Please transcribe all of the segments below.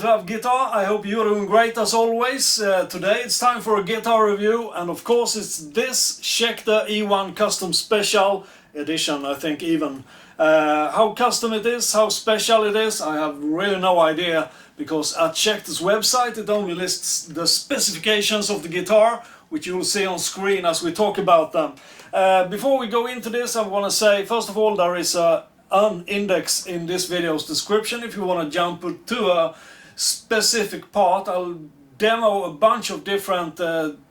love guitar. I hope you're doing great as always. Today it's time for a guitar review, and of course it's this Schecter E-1 Custom Special Edition, I think even. How custom it is, how special it is, I have really no idea, because at Schecter's website it only lists the specifications of the guitar, which you will see on screen as we talk about them. Before we go into this, I want to say, first of all, there is an index in this video's description if you want to jump to a specific part. I'll demo a bunch of different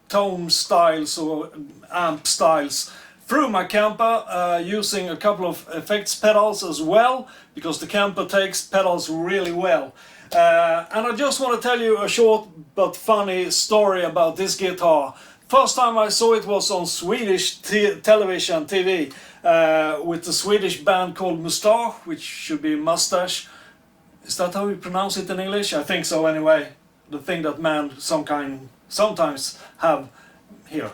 tone styles or amp styles through my Kemper, using a couple of effects pedals as well, because the Kemper takes pedals really well. And I just want to tell you a short but funny story about this guitar. First time I saw it was on Swedish television, TV, with the Swedish band called Mustache, which should be mustache. Is that how you pronounce it in English? I think so anyway. The thing that men sometimes have here.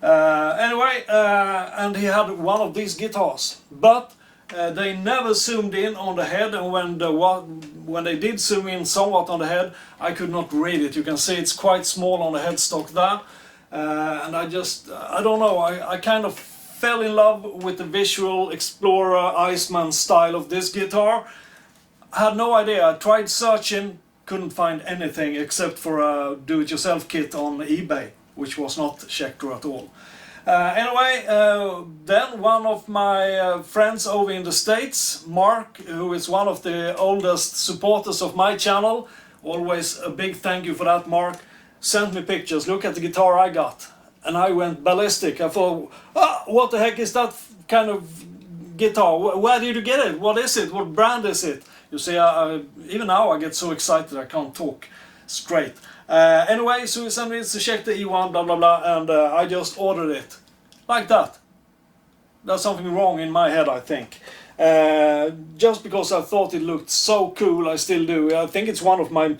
Anyway, and he had one of these guitars, but they never zoomed in on the head, and when they did zoom in somewhat on the head, I could not read it. You can see it's quite small on the headstock there. And I don't know, I kind of fell in love with the visual Explorer Iceman style of this guitar. I had no idea. I tried searching, couldn't find anything except for a do-it-yourself kit on eBay, which was not Schecter at all. Anyway, then one of my friends over in the States, Mark, who is one of the oldest supporters of my channel, always a big thank you for that, Mark, sent me pictures. Look at the guitar I got. And I went ballistic. I thought, what the heck is that kind of guitar? Where did you get it? What is it? What brand is it? You see, even now I get so excited I can't talk straight. Anyway, so he sent me it's a Schecter E-1, blah blah blah, and I just ordered it. Like that. There's something wrong in my head, I think. Just because I thought it looked so cool, I still do. I think it's one of my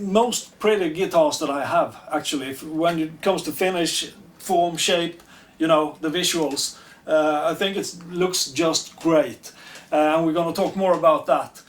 most pretty guitars that I have, actually, when it comes to finish, form, shape, you know, the visuals. I think it looks just great, and we're going to talk more about that.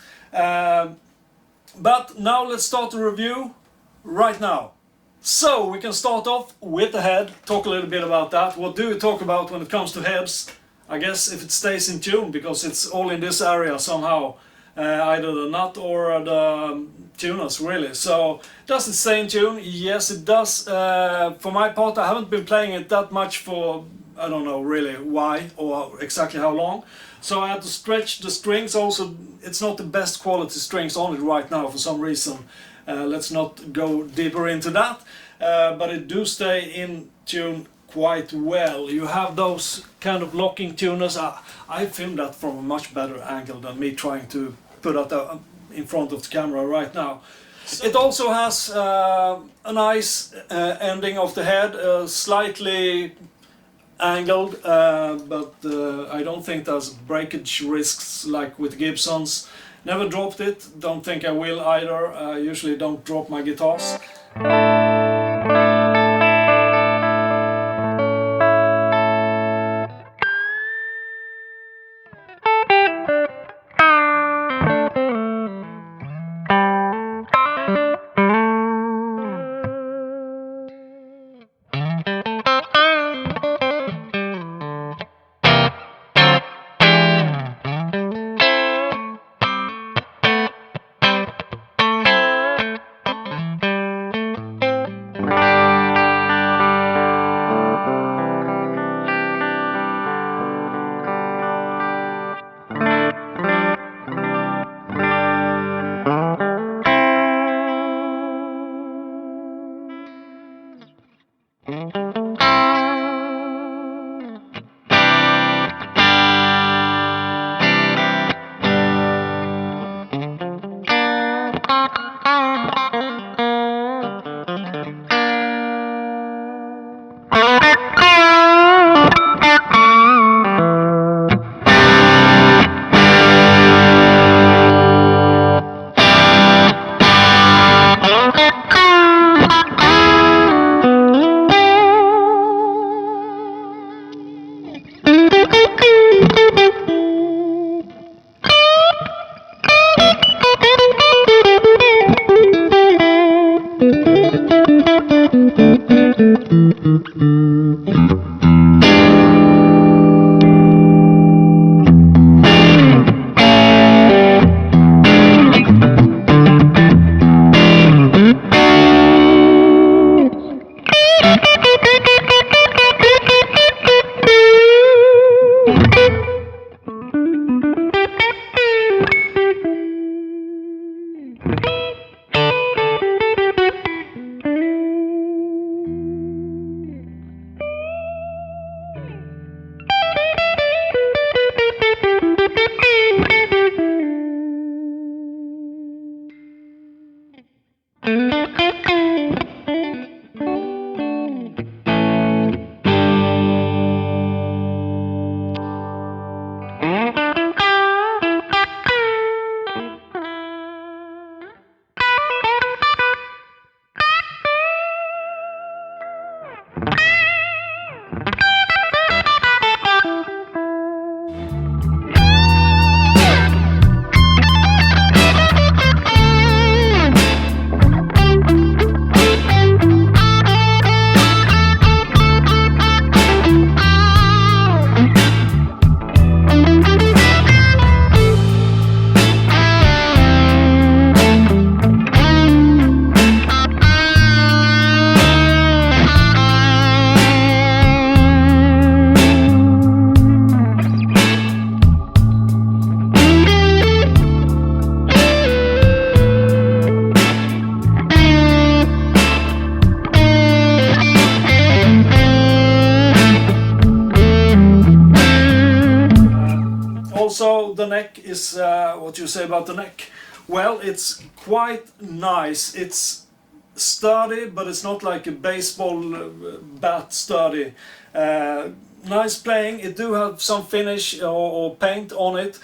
But now let's start the review right now. So we can start off with the head, talk a little bit about that. What do we talk about when it comes to heads? I guess if it stays in tune, because it's all in this area somehow. Either the nut or the tuners, really. So, does it stay in tune? Yes, it does. For my part, I haven't been playing it that much for, I don't know really why or exactly how long. So I had to stretch the strings. Also, it's not the best quality strings on it right now for some reason. Let's not go deeper into that. But it do stay in tune quite well. You have those kind of locking tuners. I filmed that from a much better angle than me trying to put that in front of the camera right now. It also has a nice ending of the head, slightly angled, but I don't think there's breakage risks like with Gibsons. Never dropped it, don't think I will either. I usually don't drop my guitars. Also, the neck is, what do you say about the neck? Well, it's quite nice. It's sturdy, but it's not like a baseball bat sturdy. Nice playing. It do have some finish or paint on it.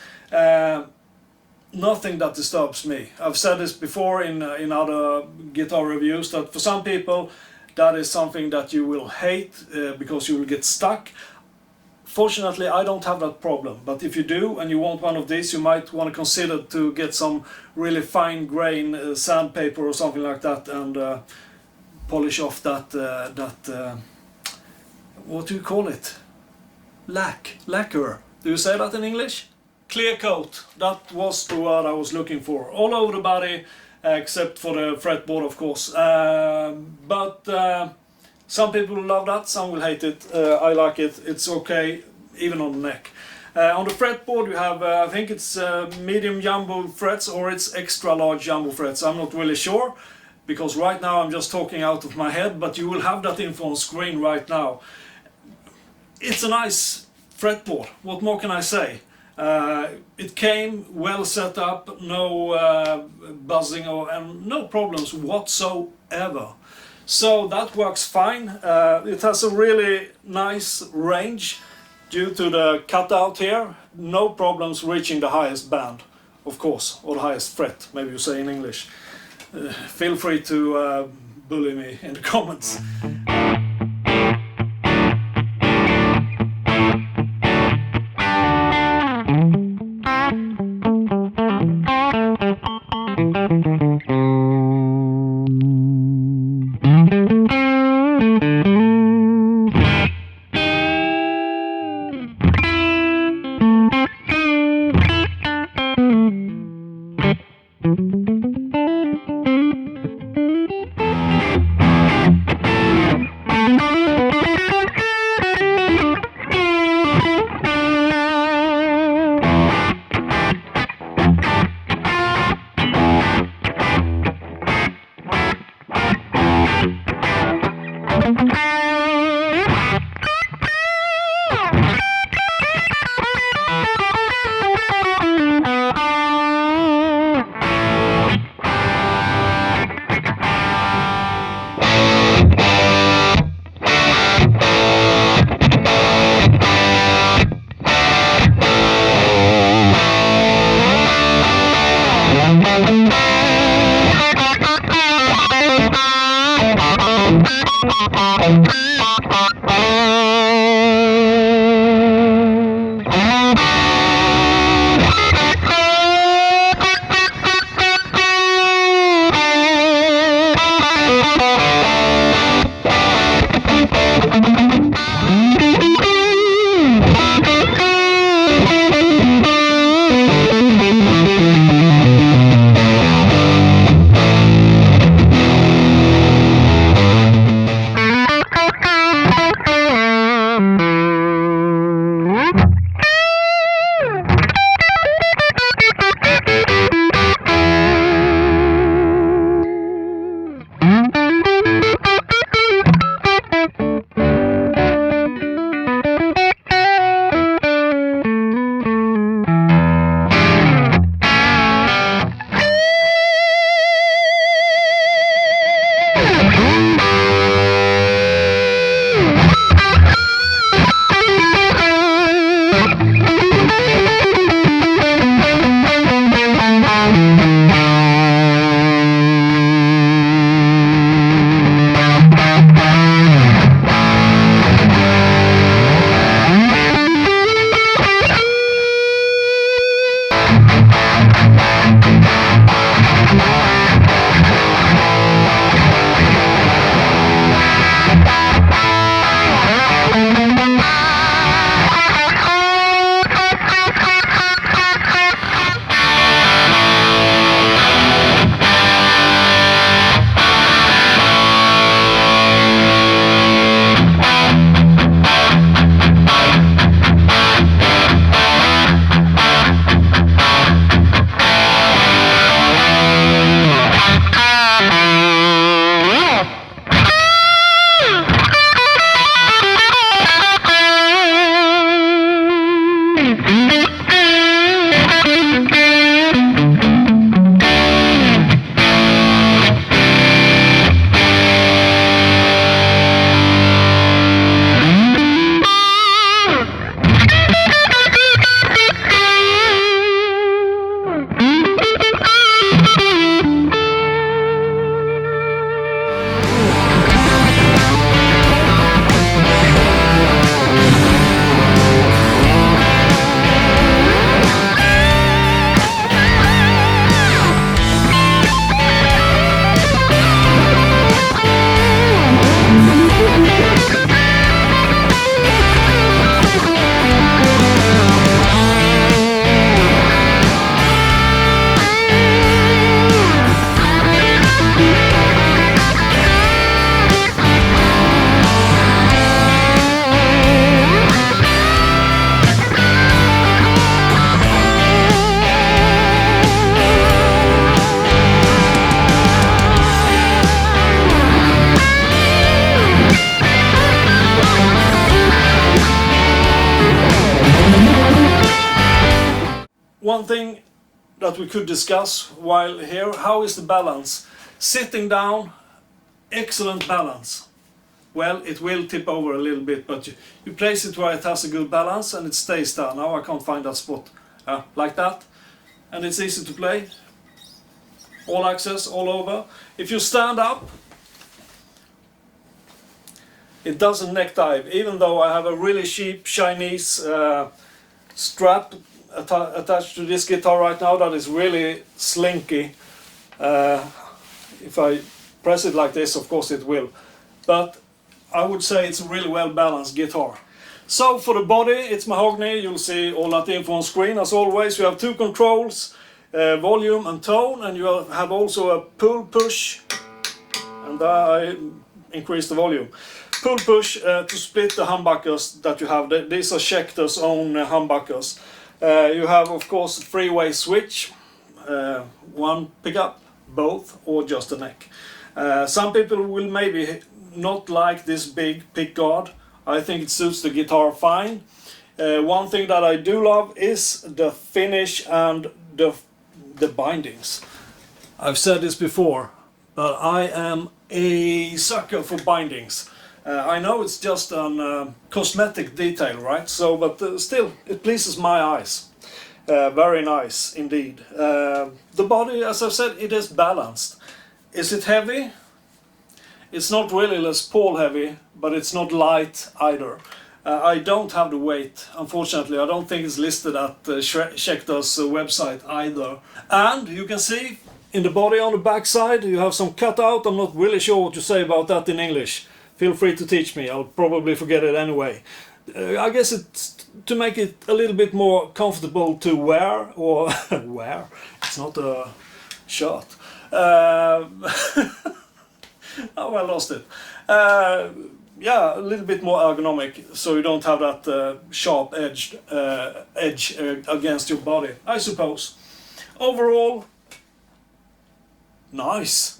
Nothing that disturbs me. I've said this before in other guitar reviews, that for some people that is something that you will hate because you will get stuck. Fortunately, I don't have that problem, but if you do and you want one of these, you might want to consider to get some really fine grain sandpaper or something like that and polish off that, what do you call it? Lacquer. Do you say that in English? Clear coat. That was the word I was looking for. All over the body, except for the fretboard, of course. But some people will love that, some will hate it. I like it. It's okay, even on the neck. On the fretboard you have, I think it's medium jumbo frets or it's extra large jumbo frets. I'm not really sure, because right now I'm just talking out of my head, but you will have that info on screen right now. It's a nice fretboard. What more can I say? It came well set up, no buzzing and no problems whatsoever. So that works fine. It has a really nice range due to the cutout here. No problems reaching the highest band, of course, or the highest fret, maybe you say in English. Feel free to bully me in the comments. one thing that we could discuss while here, how is the balance? Sitting down, excellent balance. Well, it will tip over a little bit, but you place it where it has a good balance and it stays there. Now I can't find that spot. Like that. And it's easy to play. All access, all over. If you stand up, it doesn't neck dive, even though I have a really cheap Chinese strap attached to this guitar right now that is really slinky. If I press it like this, of course it will. But I would say it's a really well balanced guitar. So for the body, it's mahogany. You'll see all that info on screen. As always, you have two controls, volume and tone, and you have also a pull push, and I increase the volume. Pull push to split the humbuckers that you have. These are Schecter's own humbuckers. You have, of course, a three-way switch, one pickup, both, or just a neck. Some people will maybe not like this big pick guard. I think it suits the guitar fine. One thing that I do love is the finish and the bindings. I've said this before, but I am a sucker for bindings. I know it's just a cosmetic detail, right? So, but still, it pleases my eyes. Very nice indeed. The body, as I've said, it is balanced. Is it heavy? It's not really Les Paul heavy, but it's not light either. I don't have the weight, unfortunately. I don't think it's listed at Schecter's website either. And you can see in the body on the back side, you have some cutout. I'm not really sure what to say about that in English. Feel free to teach me, I'll probably forget it anyway. I guess it's to make it a little bit more comfortable to wear, or wear, it's not a shirt. Oh, I lost it. Yeah, a little bit more ergonomic, so you don't have that sharp edge against your body, I suppose. Overall, nice.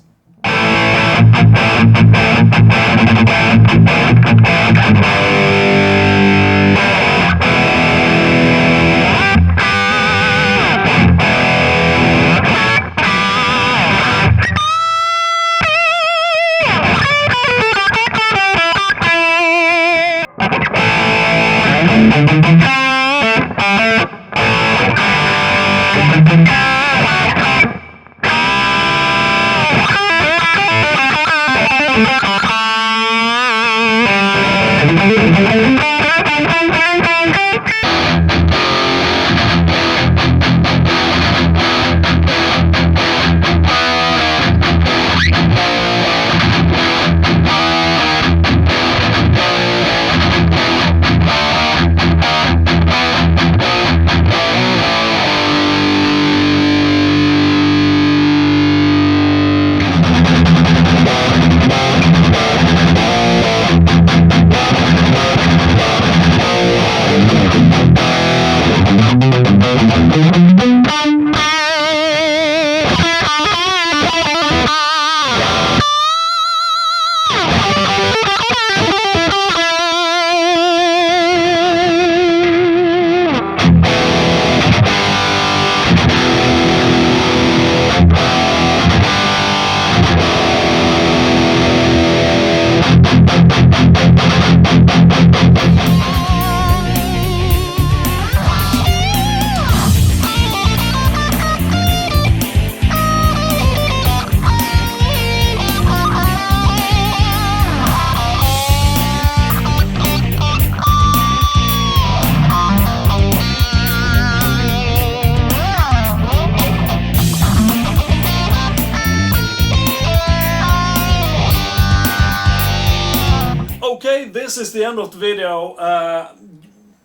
Okay, this is the end of the video.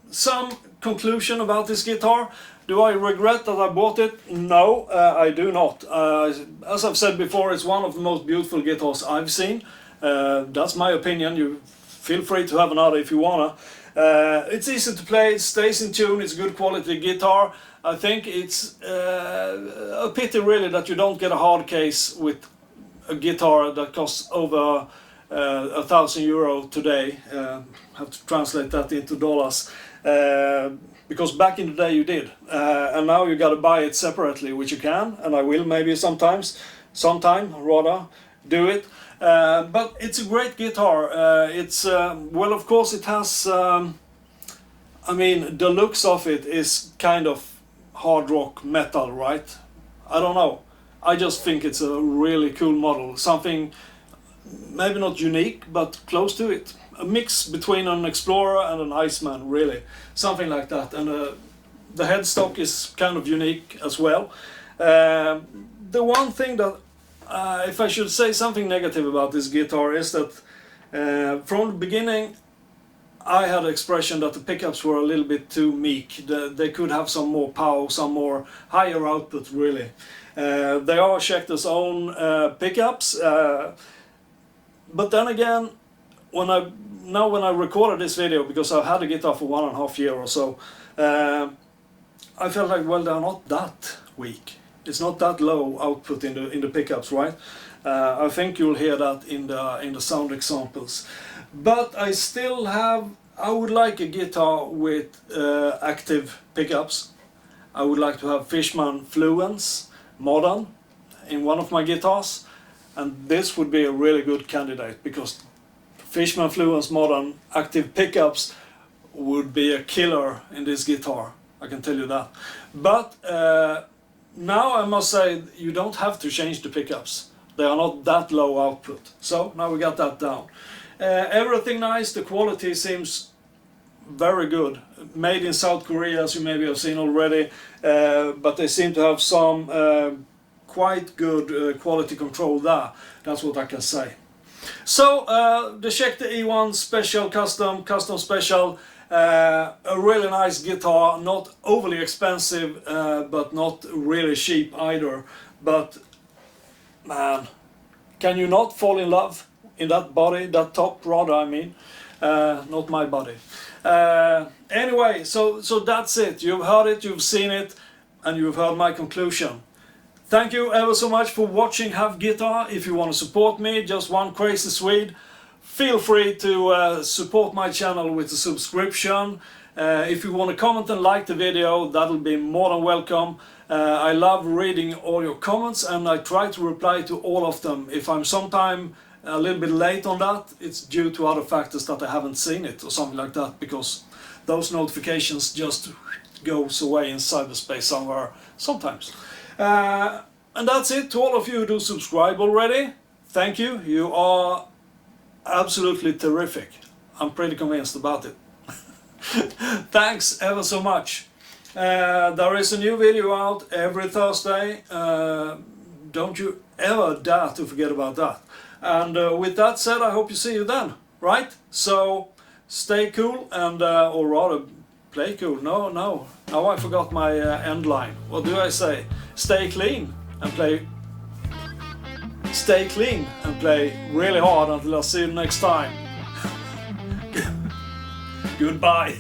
Some conclusion about this guitar. Do I regret that I bought it? No, I do not. As I've said before, it's one of the most beautiful guitars I've seen. That's my opinion. You feel free to have another if you wanna. It's easy to play, it stays in tune, it's good quality guitar. I think it's a pity really that you don't get a hard case with a guitar that costs over €1,000 today. Have to translate that into dollars. Because back in the day you did, and now you got to buy it separately, which you can, and I will maybe sometime rather do it. But it's a great guitar. It's well, of course it has. I mean, the looks of it is kind of hard rock metal, right? I don't know. I just think it's a really cool model. Something maybe not unique, but close to it. A mix between an Explorer and an Iceman, really. Something like that. And the headstock is kind of unique as well. The one thing that, if I should say something negative about this guitar, is that from the beginning I had the expression that the pickups were a little bit too meek. They could have some more power, some more higher output, really. They are Schecter's own pickups, but then again, when I recorded this video, because I've had the guitar for 1.5 years or so, I felt like, well, they're not that weak. It's not that low output in the pickups, right? I think you'll hear that in the sound examples. But I would like a guitar with active pickups. I would like to have Fishman Fluence Modern in one of my guitars, and this would be a really good candidate, because Fishman Fluence Modern active pickups would be a killer in this guitar, I can tell you that. But now I must say, you don't have to change the pickups. They are not that low output. So now we got that down. Everything nice, the quality seems very good. Made in South Korea, as you maybe have seen already, but they seem to have some quite good quality control there. That's what I can say. So the Schecter E-1 special custom special, a really nice guitar, not overly expensive, but not really cheap either. But man, can you not fall in love in that body, that top rather, I mean, not my body. Anyway, so that's it. You've heard it, you've seen it, and you've heard my conclusion. Thank you ever so much for watching Have Guitar. If you want to support me, just one crazy Swede, feel free to support my channel with a subscription. If you want to comment and like the video, that'll be more than welcome. I love reading all your comments, and I try to reply to all of them. If I'm sometime a little bit late on that, it's due to other factors that I haven't seen it or something like that, because those notifications just goes away in cyberspace somewhere sometimes. And that's it. To all of you who do subscribe already, thank you. You are absolutely terrific. I'm pretty convinced about it. Thanks ever so much. There is a new video out every Thursday. Don't you ever dare to forget about that. And with that said, I hope you see you then, right? So stay cool and, or rather, play cool. No, now I forgot my end line. What do I say? Stay clean and play. Stay clean and play really hard until I see you next time. Goodbye.